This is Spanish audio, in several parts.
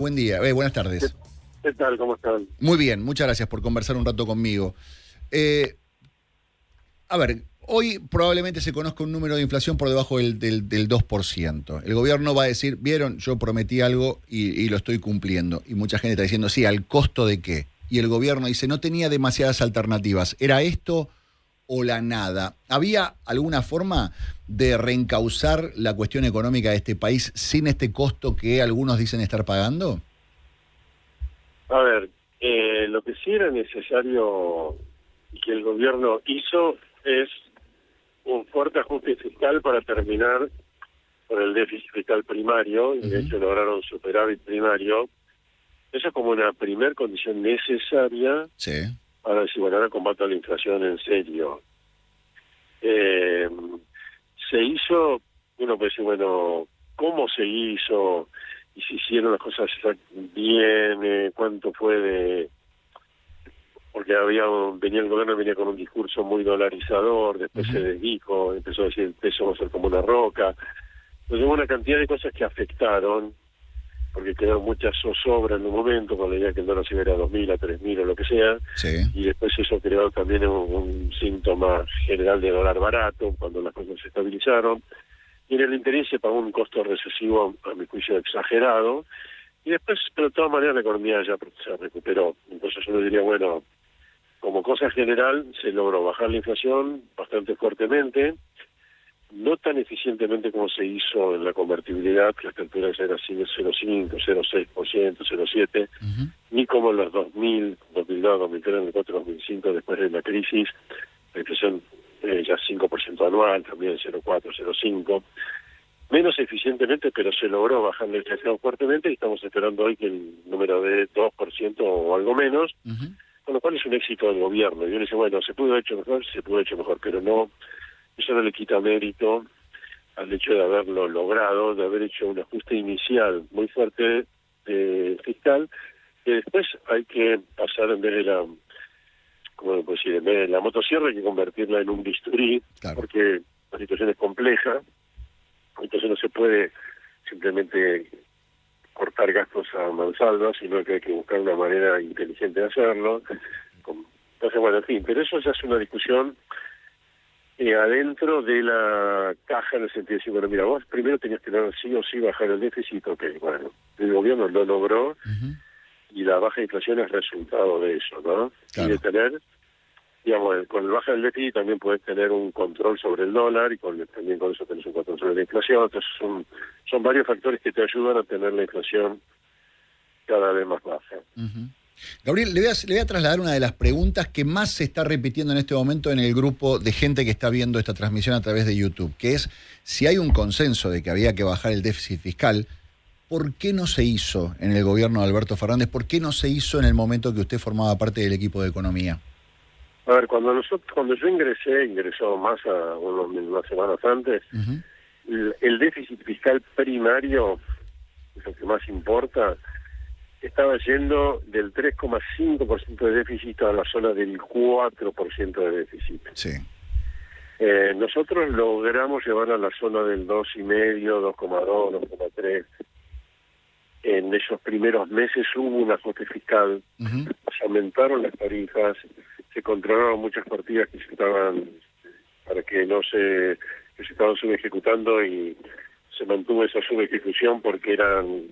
Buen día, buenas ¿Qué, tardes. qué tal? ¿Cómo están? Muy bien, muchas gracias por conversar un rato conmigo. Eh, a ver, hoy probablemente se conozca un número de inflación por debajo del 2%. El gobierno va a decir, vieron, yo prometí algo y lo estoy cumpliendo. Y mucha gente está diciendo, sí, ¿al costo de qué? Y el gobierno dice, no tenía demasiadas alternativas. ¿Era esto o la nada? ¿Había alguna forma de reencauzar la cuestión económica de este país sin este costo que algunos dicen estar pagando? A ver, lo que sí era necesario y que el gobierno hizo es un fuerte ajuste fiscal para terminar con el déficit fiscal primario, y de hecho lograron superávit primario. Eso es como una primer condición necesaria Sí. para decir, bueno, ahora combato la inflación en serio. Eh, Se hizo, uno puede decir, bueno, ¿cómo se hizo? Y si hicieron las cosas bien, cuánto fue de... Porque venía el gobierno venía con un discurso muy dolarizador, después se desdijo, empezó a decir el peso va a ser como una roca. Entonces hubo una cantidad de cosas que afectaron, porque quedaron muchas zozobras en un momento, con la idea que el dólar se iba a 2.000, a 3.000 o lo que sea, Sí. y después eso creó también un síntoma general de dólar barato, cuando las cosas se estabilizaron. Y en el interés se pagó un costo recesivo, a mi juicio, exagerado, y después, pero de todas maneras, la economía ya se recuperó. Entonces uno diría, bueno, como cosa general, se logró bajar la inflación bastante fuertemente, no tan eficientemente como se hizo en la convertibilidad, que a esta altura era así de 0,5, 0,6%, 0,7%, ni como en los 2000, 2002, 2003, 2004, 2005, después de la crisis, la inflación ya 5% anual, también 0,4, 0,5%. Menos eficientemente, pero se logró bajar la inflación fuertemente y estamos esperando hoy que el número de 2% o algo menos, con lo cual es un éxito del gobierno. Y uno dice, bueno, se pudo haber hecho mejor, se pudo haber hecho mejor, pero no, eso no le quita mérito al hecho de haberlo logrado, de haber hecho un ajuste inicial muy fuerte fiscal, que después hay que pasar en vez de la, ¿cómo lo puedo decir? En vez de la motosierra hay que convertirla en un bisturí, Claro. porque la situación es compleja, entonces no se puede simplemente cortar gastos a mansalva, sino que hay que buscar una manera inteligente de hacerlo. Entonces, bueno, en fin, pero eso ya es una discusión adentro de la caja, en el sentido de decir, bueno, mira, vos primero tenías que sí o sí bajar el déficit, ok, bueno, el gobierno lo logró y la baja inflación es resultado de eso, ¿no? Claro. Y de tener, digamos, con el baja del déficit también puedes tener un control sobre el dólar y también con eso tenés un control sobre la inflación. Entonces son varios factores que te ayudan a tener la inflación cada vez más baja. Gabriel, le voy a trasladar una de las preguntas que más se está repitiendo en este momento en el grupo de gente que está viendo esta transmisión a través de YouTube, que es, si hay un consenso de que había que bajar el déficit fiscal, ¿por qué no se hizo en el gobierno de Alberto Fernández? ¿Por qué no se hizo en el momento que usted formaba parte del equipo de economía? A ver, cuando yo ingresó más unas semanas antes, el déficit fiscal primario, es lo que más importa, estaba yendo del 3,5% de déficit a la zona del 4% de déficit. Sí. Nosotros logramos llevar a la zona del 2,5, 2,2, 2,3. En esos primeros meses hubo un ajuste fiscal, se aumentaron las tarifas, se controlaron muchas partidas que se estaban para que se estaban subejecutando, y se mantuvo esa subejecución porque eran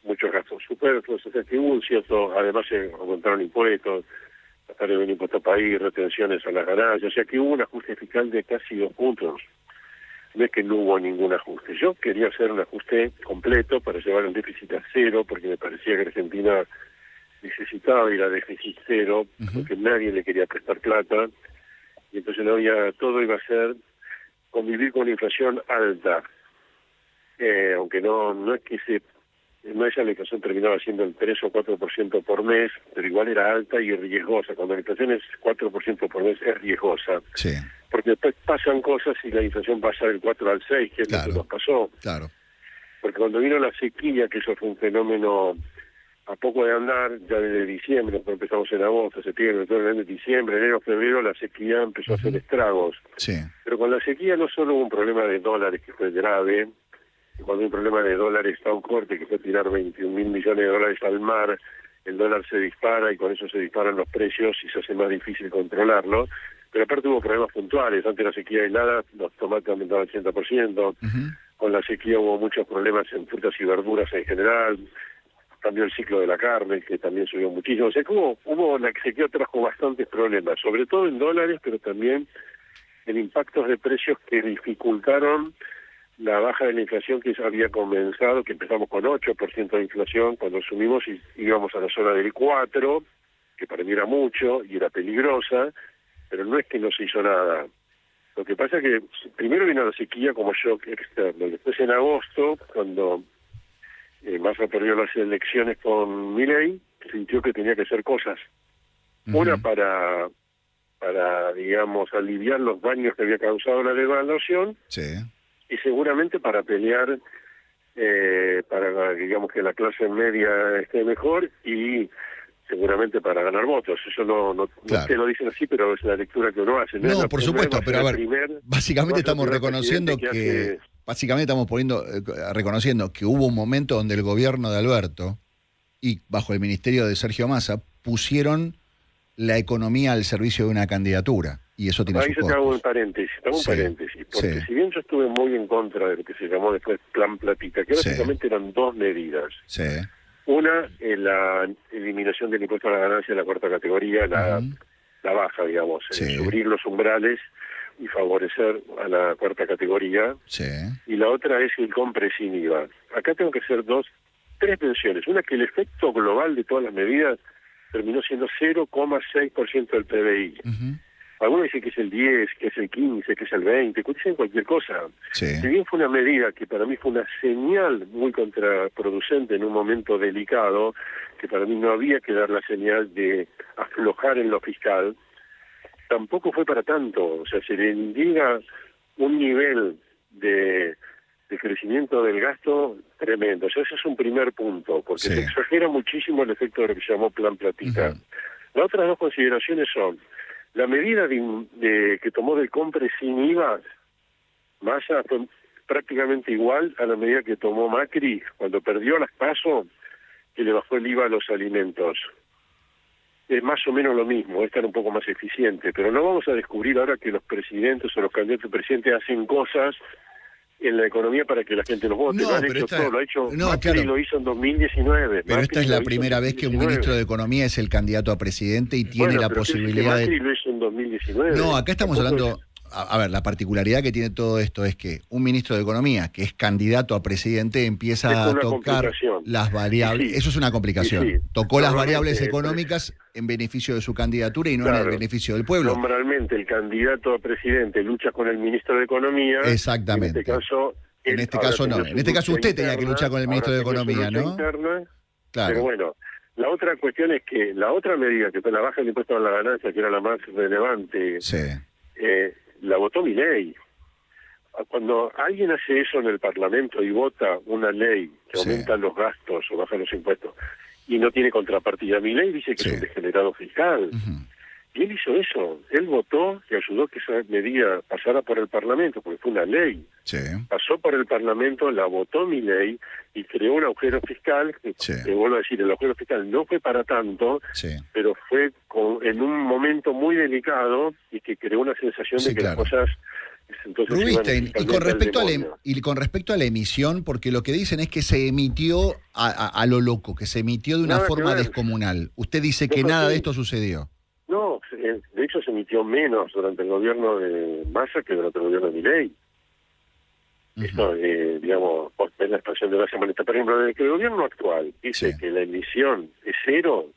muchos gastos superfluos. O sea que hubo un cierto, además se aumentaron impuestos, gastar en un impuesto país, retenciones a las ganancias, o sea que hubo un ajuste fiscal de casi 2 puntos. No es que no hubo ningún ajuste. Yo quería hacer un ajuste completo para llevar el déficit a cero, porque me parecía que Argentina necesitaba ir a déficit cero, porque nadie le quería prestar plata, y entonces todo iba a ser convivir con una inflación alta, aunque no es que la inflación terminaba siendo el 3 o 4% por mes, pero igual era alta y riesgosa. Cuando la inflación es 4% por mes es riesgosa. Sí. Porque después pasan cosas y la inflación pasa del 4 al 6, que es lo que nos pasó. Claro. Porque cuando vino la sequía, que eso fue un fenómeno a poco de andar, ya desde diciembre, nosotros empezamos en agosto, septiembre, en diciembre, enero, febrero, la sequía empezó a hacer estragos. Sí. Pero con la sequía no solo hubo un problema de dólares que fue grave, que cuando hay un problema de dólares tan fuerte que fue tirar 21.000 millones de dólares al mar, el dólar se dispara y con eso se disparan los precios y se hace más difícil controlarlo. Pero aparte hubo problemas puntuales. Antes de la sequía aislada, los tomates aumentaban 80%. Con la sequía hubo muchos problemas en frutas y verduras en general. Cambió el ciclo de la carne, que también subió muchísimo. O sea que la sequía trajo bastantes problemas, sobre todo en dólares, pero también en impactos de precios que dificultaron la baja de la inflación que había comenzado, que empezamos con 8% de inflación cuando asumimos y íbamos a la zona del 4%, que para mí era mucho y era peligrosa, pero no es que no se hizo nada. Lo que pasa es que primero vino la sequía como shock externo, y después en agosto, cuando Massa perdió las elecciones con Milei, sintió que tenía que hacer cosas. Una para digamos, aliviar los daños que había causado la devaluación, y seguramente para pelear, para, digamos, que la clase media esté mejor y seguramente para ganar votos. Eso no te lo dicen así, pero es la lectura que uno hace. No, por supuesto, pero a ver, básicamente estamos reconociendo que... Básicamente estamos reconociendo que hubo un momento donde el gobierno de Alberto y bajo el ministerio de Sergio Massa pusieron la economía al servicio de una candidatura, y eso tiene sus costos. Ahí te hago un paréntesis, porque si bien yo estuve muy en contra de lo que se llamó después Plan Platita, que básicamente eran dos medidas. Una, la eliminación del impuesto a la ganancia de la cuarta categoría, la baja, digamos, subir los umbrales y favorecer a la cuarta categoría. Y la otra es el compre sin IVA. Acá tengo que hacer tres menciones. Una, que el efecto global de todas las medidas terminó siendo 0,6% del PBI. Algunos dicen que es el 10, que es el 15, que es el 20, dicen cualquier cosa. Si bien fue una medida que para mí fue una señal muy contraproducente en un momento delicado, que para mí no había que dar la señal de aflojar en lo fiscal, tampoco fue para tanto. O sea, se le indica un nivel de crecimiento del gasto tremendo. O sea, ese es un primer punto, porque se exagera muchísimo el efecto de lo que se llamó Plan Platita. Las otras dos consideraciones son: la medida que tomó del compre sin IVA, Massa, fue prácticamente igual a la medida que tomó Macri cuando perdió las PASO, que le bajó el IVA a los alimentos. Es más o menos lo mismo, esta era un poco más eficiente, pero no vamos a descubrir ahora que los presidentes o los candidatos a presidente hacen cosas en la economía para que la gente los vote. No, lo han pero hecho todo, lo ha hecho Macri, lo hizo en 2019. Pero esta es la primera vez que un ministro de Economía es el candidato a presidente y tiene la posibilidad de... Macri lo hizo en 2019. No, acá estamos hablando... A ver, la particularidad que tiene todo esto es que un ministro de Economía, que es candidato a presidente, empieza a tocar las variables. Eso es una complicación. Tocó las variables económicas en beneficio de su candidatura y no en el beneficio del pueblo. Normalmente el candidato a presidente lucha con el ministro de Economía. Exactamente. En este caso no. En este caso usted tenía que luchar con el ministro de Economía, ¿no? Interna, claro. Pero bueno, la otra cuestión es que la otra medida, que fue la baja del impuesto a la ganancia, que era la más relevante, la votó Milei. Cuando alguien hace eso en el Parlamento y vota una ley que aumenta los gastos o baja los impuestos y no tiene contrapartida, Milei dice que es un degenerado fiscal. Y él hizo eso. Él votó y ayudó que esa medida pasara por el Parlamento, porque fue una ley. Pasó por el Parlamento, la votó Milei y creó un agujero fiscal, que vuelvo a decir, el agujero fiscal no fue para tanto, pero fue en un momento muy delicado y que creó una sensación de que las cosas... Entonces, Rubinstein, y con respecto a la emisión, porque lo que dicen es que se emitió a lo loco, que se emitió de una forma descomunal. Usted dice que nada de esto sucedió. No, de hecho se emitió menos durante el gobierno de Massa que durante el gobierno de Milei. Esto, digamos, es la expansión de base monetaria. Por ejemplo, desde que el gobierno actual dice que la emisión es cero,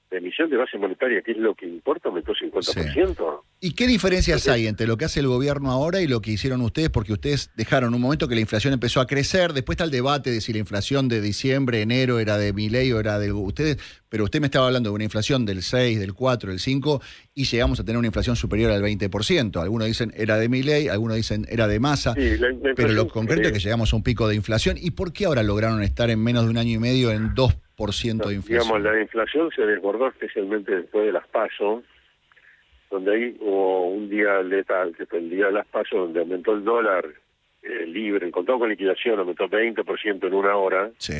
la emisión de base monetaria, que es lo que importa, aumentó 50%. ¿Y qué diferencias hay entre lo que hace el gobierno ahora y lo que hicieron ustedes? Porque ustedes dejaron un momento que la inflación empezó a crecer, después está el debate de si la inflación de diciembre, enero era de Milei o era de ustedes, pero usted me estaba hablando de una inflación del 6, del 4, del 5, y llegamos a tener una inflación superior al 20%. Algunos dicen era de Milei, algunos dicen era de Massa, pero lo concreto es que llegamos a un pico de inflación. ¿Y por qué ahora lograron estar en menos de un año y medio en 2% de inflación? Digamos, la inflación se desbordó especialmente después de las PASO, donde ahí hubo un día letal, que fue el día de las PASO, donde aumentó el dólar libre, el contado con liquidación aumentó 20% en una hora, Sí.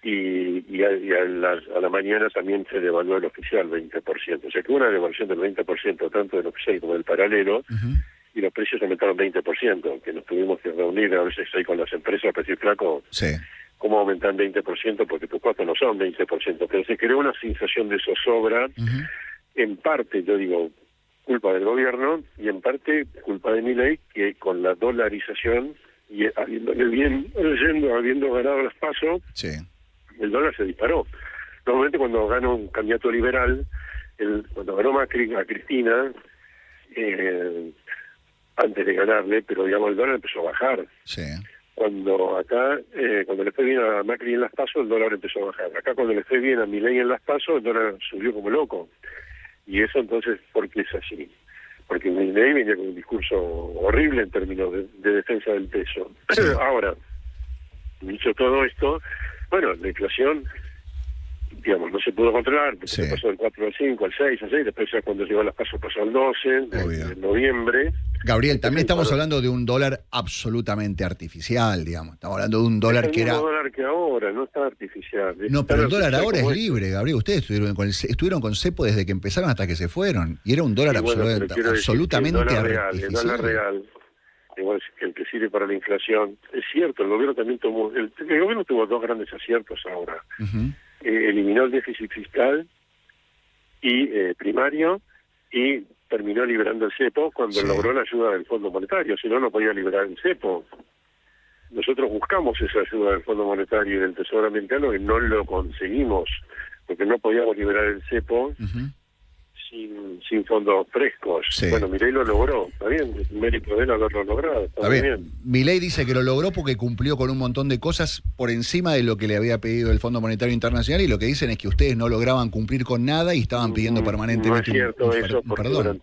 y a la mañana también se devaluó el oficial 20%. O sea que hubo una devaluación del 20% tanto del oficial como del paralelo, Ujú. y los precios aumentaron 20%, que nos tuvimos que reunir a veces ahí con las empresas para decir, flaco, Sí. ¿cómo aumentan 20%? Porque tus costos no son 20%, pero se creó una sensación de zozobra, Ujú. en parte, yo digo, culpa del gobierno, y en parte culpa de Milei, que con la dolarización, y habiendo ganado las PASO, Sí. el dólar se disparó. Normalmente cuando gana un candidato liberal, cuando ganó Macri a Cristina, antes de ganarle, pero digamos el dólar empezó a bajar. Sí. Cuando le fue bien a Macri en las PASO, el dólar empezó a bajar. Acá cuando le fue bien a Milei en las PASO, el dólar subió como loco. Y eso entonces, ¿por qué es así? Porque Milei venía con un discurso horrible en términos de defensa del peso. Sí. Ahora, dicho todo esto, bueno, la inflación, digamos, no se pudo controlar, porque Sí. se pasó del 4 al 5, al 6, al 6, después ya cuando llegó a las PASO pasó al 12 Obvio. de noviembre. Gabriel, también estamos Entonces, hablando de un dólar absolutamente artificial, digamos. Estamos hablando de un es dólar el que mismo era... dólar que ahora, no está artificial. Es No, tan pero el dólar artificial ahora es como libre, Gabriel. Ustedes estuvieron con cepo desde que empezaron hasta que se fueron. Y era un dólar Y bueno, pero quiero decir que absolutamente el dólar artificial. real, igual que el que sirve para la inflación, es cierto, el gobierno también el gobierno tuvo dos grandes aciertos ahora. Ujú. Eliminó el déficit fiscal y primario, y terminó liberando el cepo cuando Sí. logró la ayuda del Fondo Monetario, si no, no podía liberar el cepo. Nosotros buscamos esa ayuda del Fondo Monetario y del Tesoro Americano, y no lo conseguimos, porque no podíamos liberar el cepo Ujú. sin fondos frescos. Sí. Bueno, Milei lo logró, está bien, es mérito de él haberlo logrado, está muy bien. Milei dice que lo logró porque cumplió con un montón de cosas por encima de lo que le había pedido el Fondo Monetario Internacional, y lo que dicen es que ustedes no lograban cumplir con nada y estaban pidiendo No es permanentemente cierto un eso, porque perdón.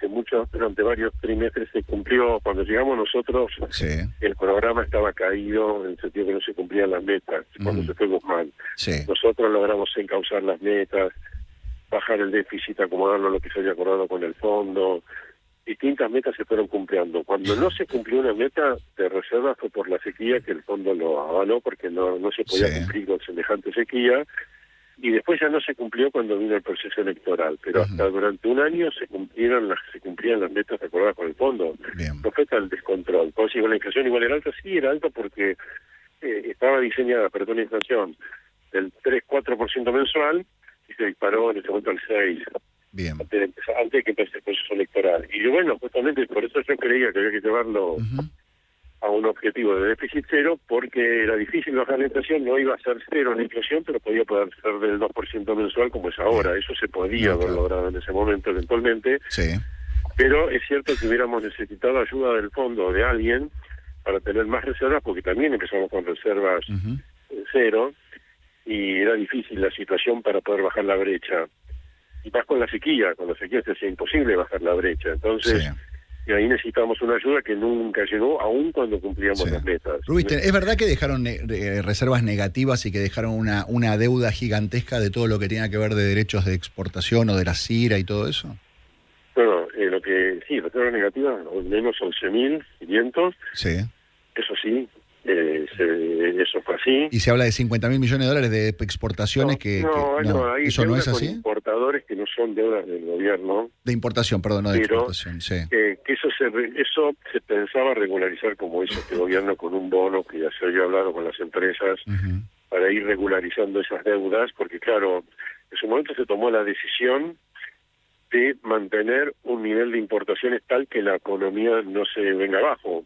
durante varios trimestres se cumplió. Cuando llegamos nosotros, Sí. el programa estaba caído en el sentido que no se cumplían las metas. Cuando se fue Guzmán, Sí. nosotros logramos encauzar las metas, bajar el déficit, acomodarlo a lo que se había acordado con el fondo. Distintas metas se fueron cumpliendo. Cuando no se cumplió una meta de reserva fue por la sequía, que el fondo lo avaló porque no se podía Sí. cumplir con semejante sequía, y después ya no se cumplió cuando vino el proceso electoral, pero hasta durante un año se cumplían las metas acordadas con el fondo. Bien. No fue tal descontrol. Pues, si la inflación igual era alta, sí era alta porque estaba diseñada para una inflación del 3-4% mensual, y se disparó en ese momento al 6%. Bien. Antes de que empezara el proceso electoral. Y bueno, justamente por eso yo creía que había que llevarlo Ujú. a un objetivo de déficit cero, porque era difícil bajar la inflación, no iba a ser cero la inflación, pero podía poder ser del 2% mensual como es ahora. Eso se podía No, haber claro. logrado en ese momento eventualmente, Sí. pero es cierto que hubiéramos necesitado ayuda del fondo o de alguien para tener más reservas, porque también empezamos con reservas Ujú. cero, y era difícil la situación para poder bajar la brecha. Y más con la sequía se hacía imposible bajar la brecha. Entonces, Sí. y ahí necesitamos una ayuda que nunca llegó, aún cuando cumplíamos Sí. las metas. Rubinstein, ¿es verdad que dejaron reservas negativas y que dejaron una deuda gigantesca de todo lo que tenía que ver de derechos de exportación o de la CIRA y todo eso? Bueno, reservas negativas, al menos 11.500, Sí. eso sí, eso fue así. Y se habla de 50.000 millones de dólares de exportaciones Hay ¿eso no es deudas con así? importadores que no son deudas del gobierno, De importación, perdón, no de pero exportación, sí. que eso se pensaba regularizar, como hizo este gobierno con un bono que ya se había hablado con las empresas, Ujú. para ir regularizando esas deudas, porque claro, en su momento se tomó la decisión de mantener un nivel de importaciones tal que la economía no se venga abajo.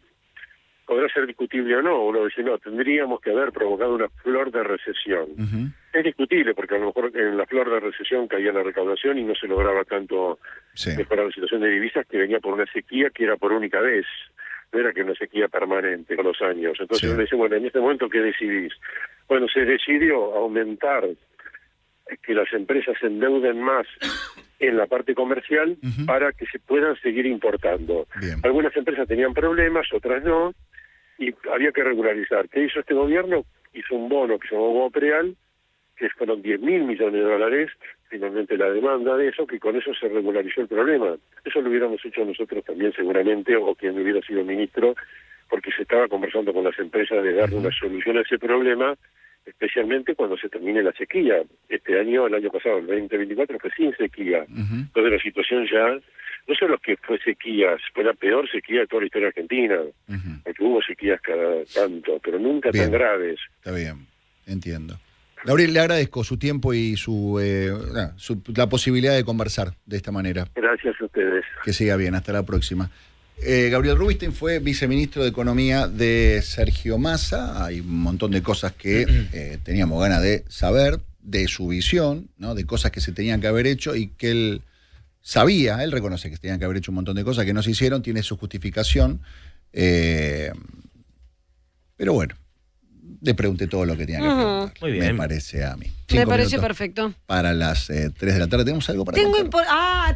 Podrá ser discutible o no, uno dice, no, tendríamos que haber provocado una flor de recesión. Ujú. Es discutible, porque a lo mejor en la flor de recesión caía la recaudación y no se lograba tanto Sí. mejorar la situación de divisas, que venía por una sequía que era por única vez, no era que una sequía permanente con los años. Entonces Sí. uno dice, bueno, en este momento, ¿qué decidís? Bueno, se decidió aumentar que las empresas se endeuden más en la parte comercial Ujú. para que se puedan seguir importando. Bien. Algunas empresas tenían problemas, otras no, y había que regularizar. ¿Qué hizo este gobierno? Hizo un bono que se llamó Bono Preal, que fueron 10.000 millones de dólares, finalmente la demanda de eso, que con eso se regularizó el problema. Eso lo hubiéramos hecho nosotros también seguramente, o quien hubiera sido ministro, porque se estaba conversando con las empresas de darle una solución a ese problema, especialmente cuando se termine la sequía. Este año, el año pasado, el 2024, fue sin sequía. Entonces la situación ya, no solo que fue sequía, fue la peor sequía de toda la historia argentina, porque hubo sequías cada tanto, pero nunca tan graves. Está bien, entiendo. Gabriel, le agradezco su tiempo y la posibilidad de conversar de esta manera. Gracias a ustedes. Que siga bien, hasta la próxima. Gabriel Rubinstein fue viceministro de Economía de Sergio Massa. Hay un montón de cosas que teníamos ganas de saber, de su visión, ¿no? De cosas que se tenían que haber hecho y que él sabía, él reconoce que se tenían que haber hecho un montón de cosas que no se hicieron, tiene su justificación. Pero bueno, le pregunté todo lo que tenía que preguntar. Muy bien. Me parece a mí. Me parece perfecto. Para las 3 de la tarde, ¿tenemos algo para contar?